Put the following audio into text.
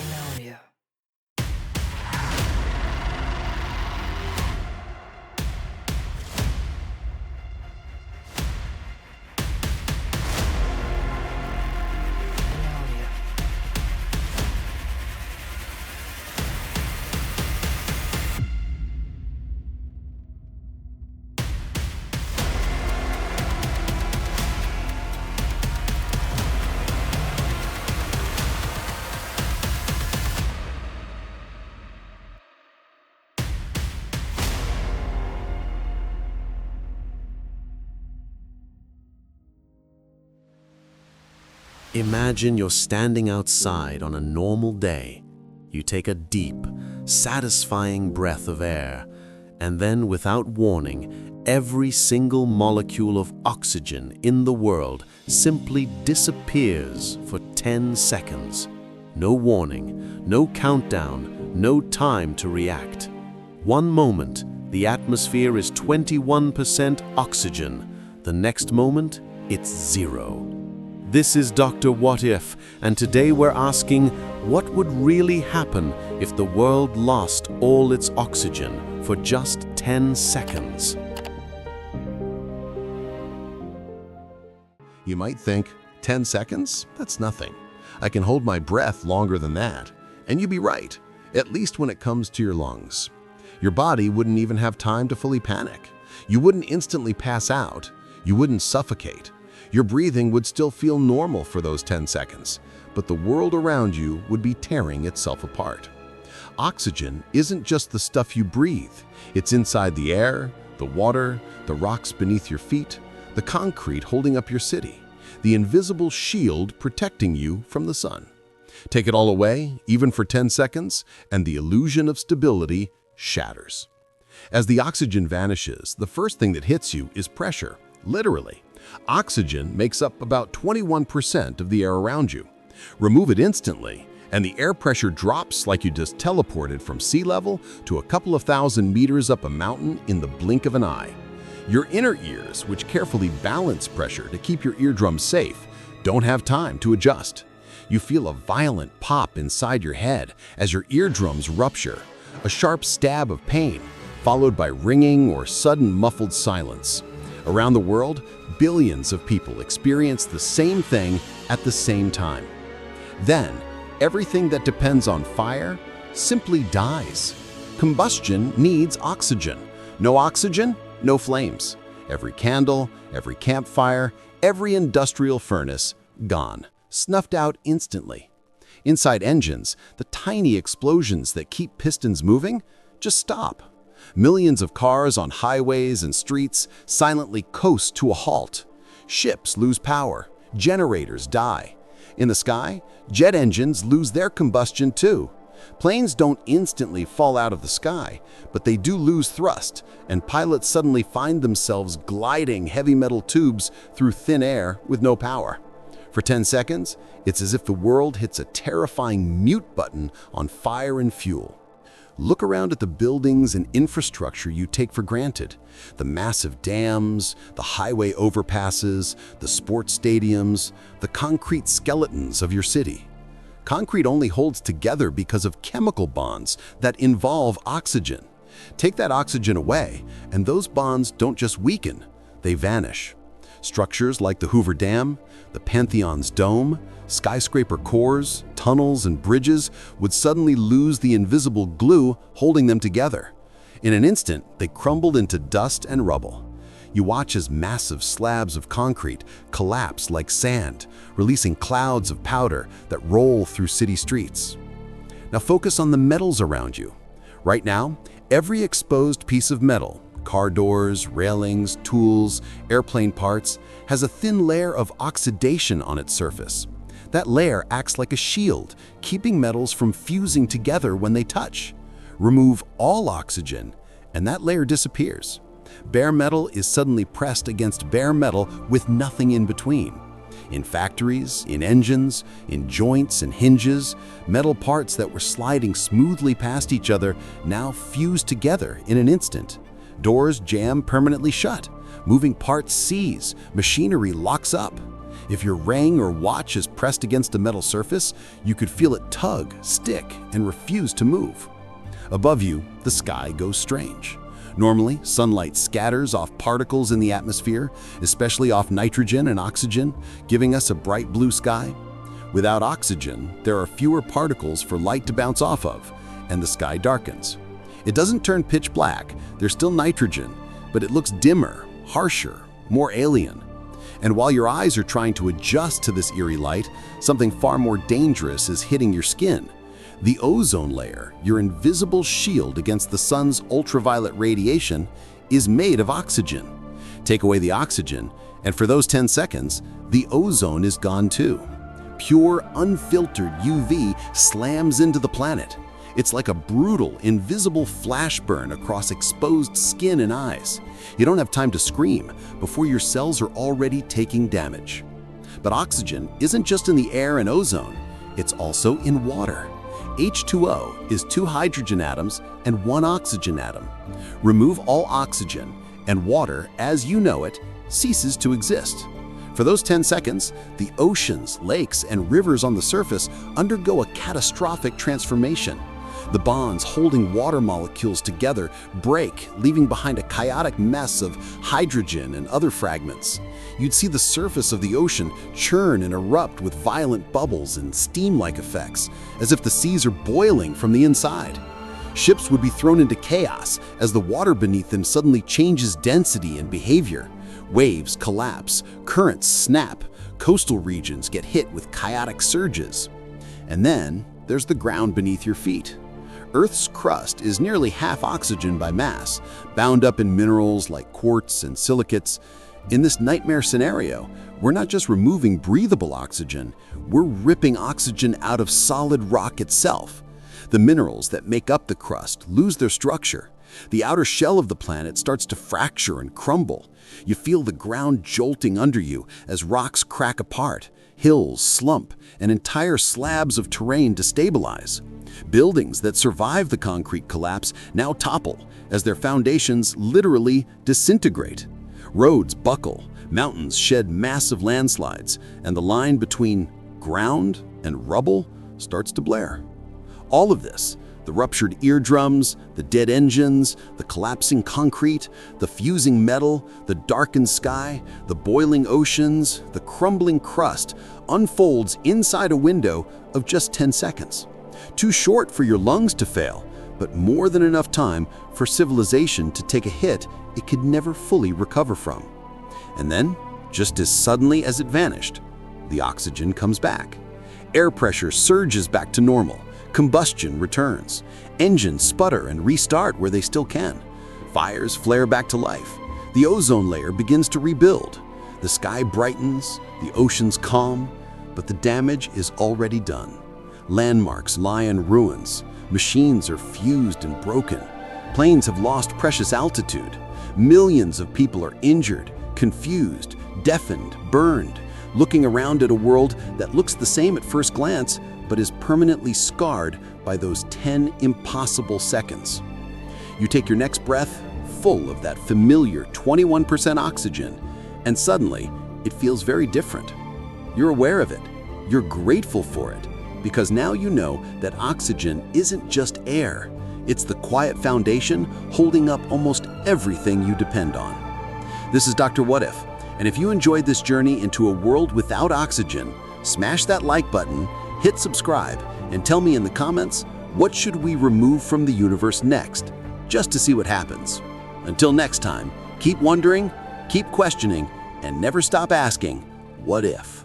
Pneumonia. Pneumonia. Imagine you're standing outside on a normal day. You take a deep, satisfying breath of air, and then, without warning, every single molecule of oxygen in the world simply disappears for 10 seconds. No warning, no countdown, no time to react. One moment, the atmosphere is 21% oxygen. The next moment, it's zero. This is Dr. What If, and today we're asking, what would really happen if the world lost all its oxygen for just 10 seconds? You might think, 10 seconds? That's nothing. I can hold my breath longer than that. And you'd be right, at least when it comes to your lungs. Your body wouldn't even have time to fully panic. You wouldn't instantly pass out. You wouldn't suffocate. Your breathing would still feel normal for those 10 seconds, but the world around you would be tearing itself apart. Oxygen isn't just the stuff you breathe. It's inside the air, the water, the rocks beneath your feet, the concrete holding up your city, the invisible shield protecting you from the sun. Take it all away, even for 10 seconds, and the illusion of stability shatters. As the oxygen vanishes, the first thing that hits you is pressure, literally. Oxygen makes up about 21% of the air around you. Remove it instantly, and the air pressure drops like you just teleported from sea level to a couple of thousand meters up a mountain in the blink of an eye. Your inner ears, which carefully balance pressure to keep your eardrums safe, don't have time to adjust. You feel a violent pop inside your head as your eardrums rupture, a sharp stab of pain, followed by ringing or sudden muffled silence. Around the world, billions of people experience the same thing at the same time. Then, everything that depends on fire simply dies. Combustion needs oxygen. No oxygen, no flames. Every candle, every campfire, every industrial furnace, gone, snuffed out instantly. Inside engines, the tiny explosions that keep pistons moving just stop. Millions of cars on highways and streets silently coast to a halt. Ships lose power. Generators die. In the sky, jet engines lose their combustion too. Planes don't instantly fall out of the sky, but they do lose thrust, and pilots suddenly find themselves gliding heavy metal tubes through thin air with no power. For 10 seconds, it's as if the world hits a terrifying mute button on fire and fuel. Look around at the buildings and infrastructure you take for granted. The massive dams, the highway overpasses, the sports stadiums, the concrete skeletons of your city. Concrete only holds together because of chemical bonds that involve oxygen. Take that oxygen away, and those bonds don't just weaken, they vanish. Structures like the Hoover Dam, the Pantheon's dome, skyscraper cores, tunnels, and bridges would suddenly lose the invisible glue holding them together. In an instant, they crumbled into dust and rubble. You watch as massive slabs of concrete collapse like sand, releasing clouds of powder that roll through city streets. Now focus on the metals around you. Right now, every exposed piece of metal, car doors, railings, tools, airplane parts, has a thin layer of oxidation on its surface. That layer acts like a shield, keeping metals from fusing together when they touch. Remove all oxygen, and that layer disappears. Bare metal is suddenly pressed against bare metal with nothing in between. In factories, in engines, in joints and hinges, metal parts that were sliding smoothly past each other now fuse together in an instant. Doors jam permanently shut. Moving parts seize. Machinery locks up. If your ring or watch is pressed against a metal surface, you could feel it tug, stick, and refuse to move. Above you, the sky goes strange. Normally, sunlight scatters off particles in the atmosphere, especially off nitrogen and oxygen, giving us a bright blue sky. Without oxygen, there are fewer particles for light to bounce off of, and the sky darkens. It doesn't turn pitch black, there's still nitrogen, but it looks dimmer, harsher, more alien. And while your eyes are trying to adjust to this eerie light, something far more dangerous is hitting your skin. The ozone layer, your invisible shield against the sun's ultraviolet radiation, is made of oxygen. Take away the oxygen, and for those 10 seconds, the ozone is gone too. Pure, unfiltered UV slams into the planet. It's like a brutal, invisible flash burn across exposed skin and eyes. You don't have time to scream before your cells are already taking damage. But oxygen isn't just in the air and ozone, it's also in water. H2O is 2 hydrogen atoms and 1 oxygen atom. Remove all oxygen, and water, as you know it, ceases to exist. For those 10 seconds, the oceans, lakes, and rivers on the surface undergo a catastrophic transformation. The bonds holding water molecules together break, leaving behind a chaotic mess of hydrogen and other fragments. You'd see the surface of the ocean churn and erupt with violent bubbles and steam-like effects, as if the seas are boiling from the inside. Ships would be thrown into chaos as the water beneath them suddenly changes density and behavior. Waves collapse, currents snap, coastal regions get hit with chaotic surges. And then there's the ground beneath your feet. Earth's crust is nearly half oxygen by mass, bound up in minerals like quartz and silicates. In this nightmare scenario, we're not just removing breathable oxygen, we're ripping oxygen out of solid rock itself. The minerals that make up the crust lose their structure. The outer shell of the planet starts to fracture and crumble. You feel the ground jolting under you as rocks crack apart, hills slump, and entire slabs of terrain destabilize. Buildings that survive the concrete collapse now topple as their foundations literally disintegrate. Roads buckle, mountains shed massive landslides, and the line between ground and rubble starts to blur. All of this, the ruptured eardrums, the dead engines, the collapsing concrete, the fusing metal, the darkened sky, the boiling oceans, the crumbling crust, unfolds inside a window of just 10 seconds. Too short for your lungs to fail, but more than enough time for civilization to take a hit it could never fully recover from. And then, just as suddenly as it vanished, the oxygen comes back. Air pressure surges back to normal. Combustion returns. Engines sputter and restart where they still can. Fires flare back to life. The ozone layer begins to rebuild. The sky brightens, the oceans calm, but the damage is already done. Landmarks lie in ruins. Machines are fused and broken. Planes have lost precious altitude. Millions of people are injured, confused, deafened, burned, looking around at a world that looks the same at first glance, but is permanently scarred by those 10 impossible seconds. You take your next breath full of that familiar 21% oxygen, and suddenly it feels very different. You're aware of it. You're grateful for it, because now you know that oxygen isn't just air. It's the quiet foundation holding up almost everything you depend on. This is Dr. What If, and if you enjoyed this journey into a world without oxygen, smash that like button, hit subscribe, and tell me in the comments, what should we remove from the universe next, just to see what happens. Until next time, keep wondering, keep questioning, and never stop asking, what if?